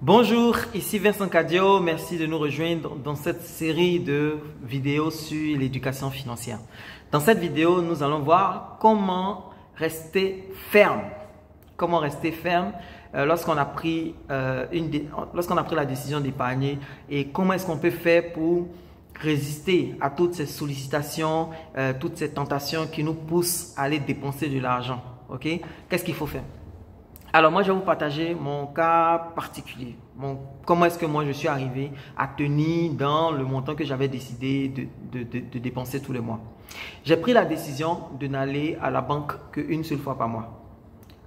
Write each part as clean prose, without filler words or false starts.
Bonjour, ici Vincent Cadio, merci de nous rejoindre dans cette série de vidéos sur l'éducation financière. Dans cette vidéo, nous allons voir comment rester ferme. Comment rester ferme lorsqu'on a pris la décision d'épargner et comment est-ce qu'on peut faire pour résister à toutes ces sollicitations, toutes ces tentations qui nous poussent à aller dépenser de l'argent. Ok? Qu'est-ce qu'il faut faire? Alors moi, je vais vous partager mon cas particulier. Comment est-ce que moi, je suis arrivé à tenir dans le montant que j'avais décidé de dépenser tous les mois. J'ai pris la décision de n'aller à la banque qu'une seule fois par mois.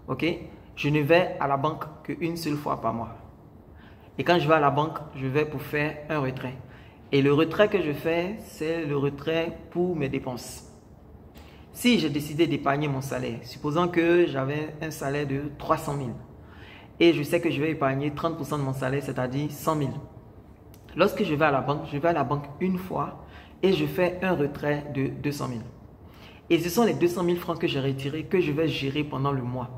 Ok? Je ne vais à la banque qu'une seule fois par mois. Et quand je vais à la banque, je vais pour faire un retrait. Et le retrait que je fais, c'est le retrait pour mes dépenses. Si j'ai décidé d'épargner mon salaire, supposons que j'avais un salaire de 300 000 et je sais que je vais épargner 30% de mon salaire, c'est-à-dire 100 000. Lorsque je vais à la banque une fois et je fais un retrait de 200 000. Et ce sont les 200 000 francs que j'ai retirés que je vais gérer pendant le mois.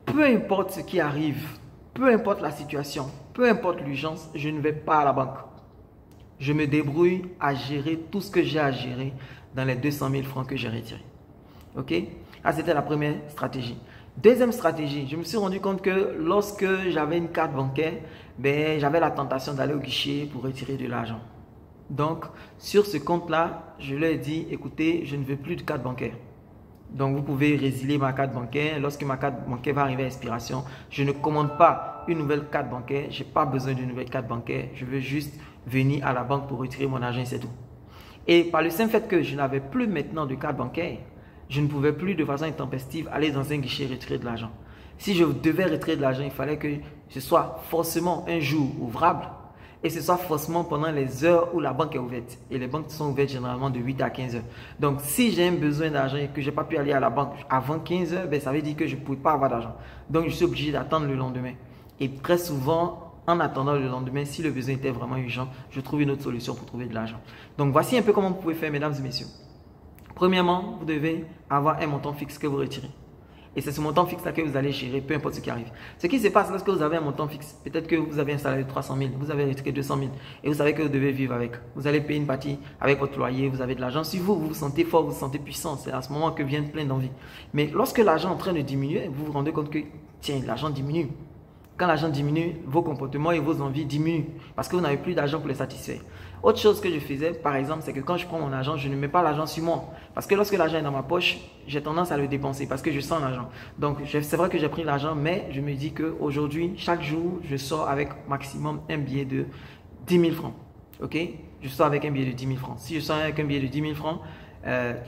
Peu importe ce qui arrive, peu importe la situation, peu importe l'urgence, je ne vais pas à la banque. Je me débrouille à gérer tout ce que j'ai à gérer dans les 200 000 francs que j'ai retirés. Ok? Ah, c'était la première stratégie. Deuxième stratégie, je me suis rendu compte que lorsque j'avais une carte bancaire, j'avais la tentation d'aller au guichet pour retirer de l'argent. Donc, sur ce compte-là, je leur ai dit, écoutez, je ne veux plus de carte bancaire. Donc, vous pouvez résilier ma carte bancaire. Lorsque ma carte bancaire va arriver à expiration, je ne commande pas une nouvelle carte bancaire. Je n'ai pas besoin d'une nouvelle carte bancaire. Je veux juste venir à la banque pour retirer mon argent et c'est tout. Et par le simple fait que je n'avais plus maintenant de carte bancaire, je ne pouvais plus de façon intempestive aller dans un guichet retirer de l'argent. Si je devais retirer de l'argent, il fallait que ce soit forcément un jour ouvrable et ce soit forcément pendant les heures où la banque est ouverte. Et les banques sont ouvertes généralement de 8 à 15 heures. Donc, si j'ai un besoin d'argent et que je n'ai pas pu aller à la banque avant 15 heures, ça veut dire que je ne pouvais pas avoir d'argent. Donc, je suis obligé d'attendre le lendemain. Et très souvent, en attendant le lendemain, si le besoin était vraiment urgent, je trouve une autre solution pour trouver de l'argent. Donc, voici un peu comment vous pouvez faire, mesdames et messieurs. Premièrement, vous devez avoir un montant fixe que vous retirez. Et c'est ce montant fixe-là que vous allez gérer, peu importe ce qui arrive. Ce qui se passe lorsque vous avez un montant fixe, peut-être que vous avez un salaire de 300 000, vous avez retiré 200 000 et vous savez que vous devez vivre avec. Vous allez payer une partie avec votre loyer, vous avez de l'argent. Si vous vous sentez fort, vous vous sentez puissant, c'est à ce moment que vient plein d'envie. Mais lorsque l'argent est en train de diminuer, vous vous rendez compte que, tiens, l'argent diminue. Quand l'argent diminue, vos comportements et vos envies diminuent parce que vous n'avez plus d'argent pour les satisfaire. Autre chose que je faisais, par exemple, c'est que quand je prends mon argent, je ne mets pas l'argent sur moi. Parce que lorsque l'argent est dans ma poche, j'ai tendance à le dépenser parce que je sens l'argent. Donc, c'est vrai que j'ai pris l'argent, mais je me dis qu'aujourd'hui, chaque jour, je sors avec maximum un billet de 10 000 francs. Ok? Je sors avec un billet de 10 000 francs. Si je sors avec un billet de 10 000 francs,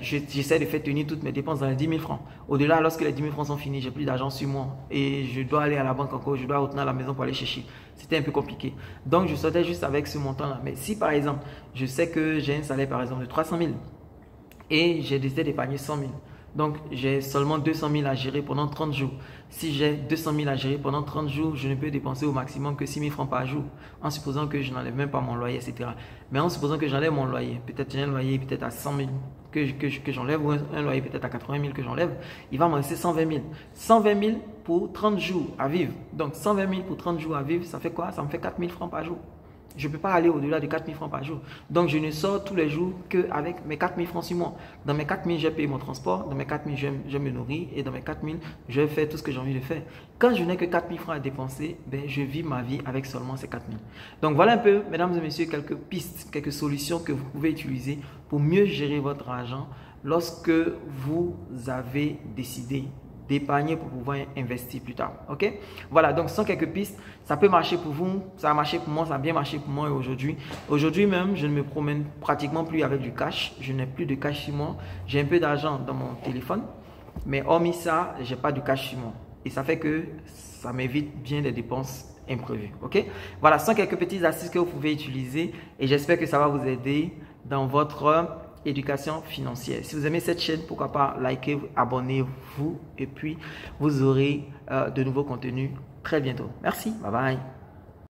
j'essaie de faire tenir toutes mes dépenses dans les 10 000 francs. Au-delà, lorsque les 10 000 francs sont finis, j'ai plus d'argent sur moi et je dois aller à la banque encore, je dois retourner à la maison pour aller chercher. C'était un peu compliqué. Donc, je sortais juste avec ce montant-là. Mais si, par exemple, je sais que j'ai un salaire, par exemple, de 300 000 et j'ai décidé d'épargner 100 000. Donc, j'ai seulement 200 000 à gérer pendant 30 jours. Si j'ai 200 000 à gérer pendant 30 jours, je ne peux dépenser au maximum que 6 000 francs par jour, en supposant que je n'enlève même pas mon loyer, etc. Mais en supposant que j'enlève mon loyer, peut-être j'ai un loyer peut-être à 100 000 que j'enlève, ou un loyer peut-être à 80 000 que j'enlève, il va me rester 120 000. 120 000 pour 30 jours à vivre. Donc, 120 000 pour 30 jours à vivre, ça fait quoi? Ça me fait 4 000 francs par jour. Je ne peux pas aller au-delà de 4 000 francs par jour. Donc, je ne sors tous les jours qu'avec mes 4 000 francs sur moi. Dans mes 4 000, je paye mon transport. Dans mes 4 000, je me nourris. Et dans mes 4 000, je fais tout ce que j'ai envie de faire. Quand je n'ai que 4 000 francs à dépenser, je vis ma vie avec seulement ces 4 000. Donc, voilà un peu, mesdames et messieurs, quelques pistes, quelques solutions que vous pouvez utiliser pour mieux gérer votre argent lorsque vous avez décidé d'épargner pour pouvoir investir plus tard. Ok? Voilà, donc ce sont quelques pistes. Ça peut marcher pour vous, ça a marché pour moi, ça a bien marché pour moi aujourd'hui même, je ne me promène pratiquement plus avec du cash. Je n'ai plus de cash sur moi. J'ai un peu d'argent dans mon téléphone, mais hormis ça, je n'ai pas de cash sur moi. Et ça fait que ça m'évite bien des dépenses imprévues. Ok? Voilà, ce sont quelques petites astuces que vous pouvez utiliser et j'espère que ça va vous aider dans votre éducation financière. Si vous aimez cette chaîne, pourquoi pas liker, abonnez-vous et puis vous aurez de nouveaux contenus très bientôt. Merci, bye bye.